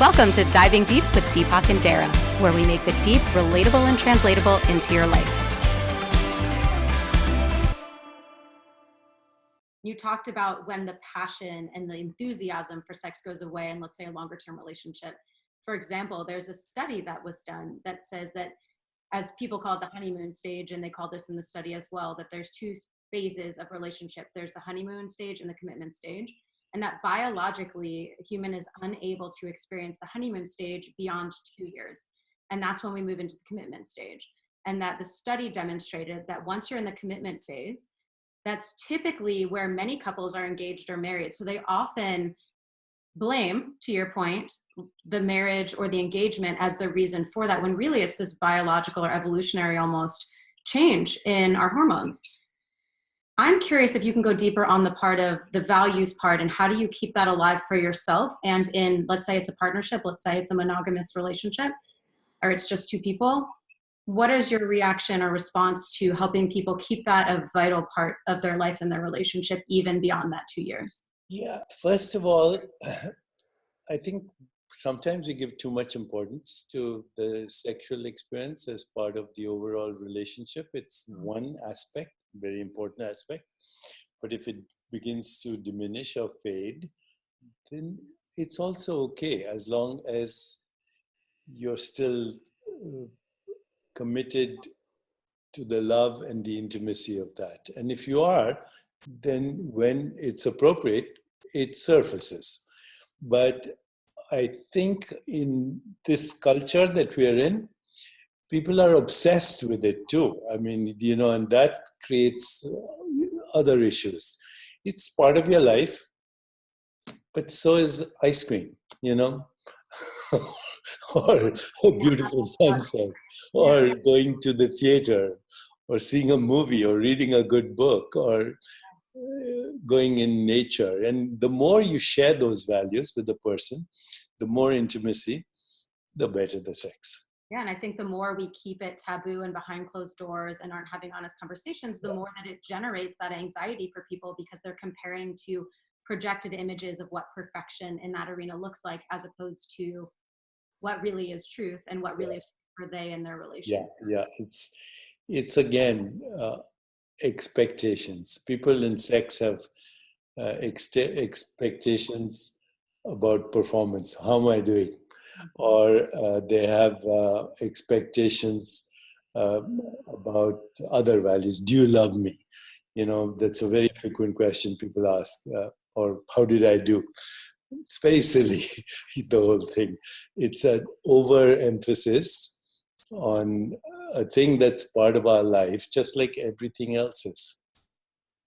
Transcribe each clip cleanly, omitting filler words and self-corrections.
Welcome to Diving Deep with Deepak and Darrah, where we make the deep relatable and translatable into your life. You talked about when the passion and the enthusiasm for sex goes away in, let's say, a longer-term relationship. For example, there's a study that was done that says that, as people call it the honeymoon stage, and they call this in the study as well, that there's two phases of relationship. There's the honeymoon stage and the commitment stage. And that biologically, a human is unable to experience the honeymoon stage beyond 2 years. And that's when we move into the commitment stage. And that the study demonstrated that once you're in the commitment phase, that's typically where many couples are engaged or married. So they often blame, to your point, the marriage or the engagement as the reason for that, when really it's this biological or evolutionary almost change in our hormones. I'm curious if you can go deeper on the part of the values part, and how do you keep that alive for yourself and in, let's say it's a partnership, let's say it's a monogamous relationship, or it's just two people. What is your reaction or response to helping people keep that a vital part of their life and their relationship even beyond that 2 years? Yeah, first of all, I think sometimes we give too much importance to the sexual experience as part of the overall relationship. It's one aspect, very important aspect. But if it begins to diminish or fade, then it's also okay, as long as you're still committed to the love and the intimacy of that. And if you are, then when it's appropriate, it surfaces. But I think in this culture that we are in, people are obsessed with it too. I mean, and that creates other issues. It's part of your life, but so is ice cream, or a beautiful sunset, or going to the theater, or seeing a movie, or reading a good book, or going in nature. And the more you share those values with the person, the more intimacy, the better the sex. Yeah, and I think the more we keep it taboo and behind closed doors and aren't having honest conversations, the more that it generates that anxiety for people, because they're comparing to projected images of what perfection in that arena looks like, as opposed to what really is truth and what really is for they and their relationship. Yeah. It's again, expectations. People in sex have expectations about performance. How am I doing? Or they have expectations about other values. Do you love me? That's a very frequent question people ask. Or how did I do? It's very silly, the whole thing. It's an overemphasis on a thing that's part of our life, just like everything else is.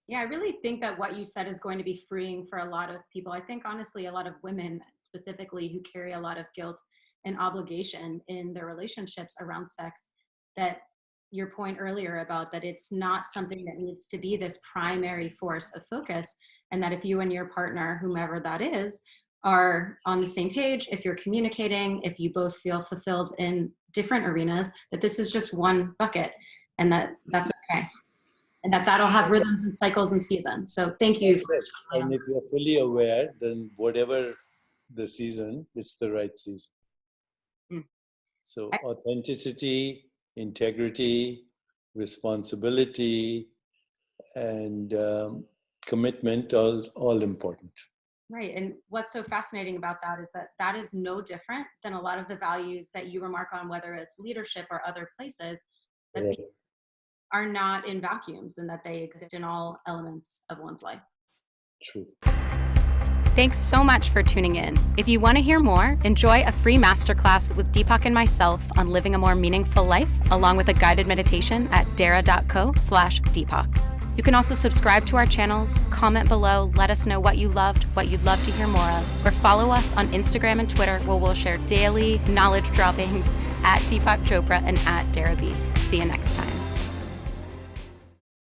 Yeah, I really think that what you said is going to be freeing for a lot of people. I think, honestly, a lot of women specifically who carry a lot of guilt and obligation in their relationships around sex, that your point earlier about that it's not something that needs to be this primary force of focus, and that if you and your partner, whomever that is, are on the same page, if you're communicating, if you both feel fulfilled in different arenas, that this is just one bucket, and that's okay. And that'll have rhythms and cycles and seasons. So thank you. And if you're fully aware, then whatever the season, it's the right season. So authenticity, integrity, responsibility, and commitment, all important. Right. And what's so fascinating about that is that is no different than a lot of the values that you remark on, whether it's leadership or other places, that Right. are not in vacuums, and that they exist in all elements of one's life. True. Thanks so much for tuning in. If you want to hear more, enjoy a free masterclass with Deepak and myself on living a more meaningful life, along with a guided meditation at darrah.co/Deepak. You can also subscribe to our channels, comment below, let us know what you loved, what you'd love to hear more of, or follow us on Instagram and Twitter, where we'll share daily knowledge droppings at Deepak Chopra and at Darrah B. See you next time.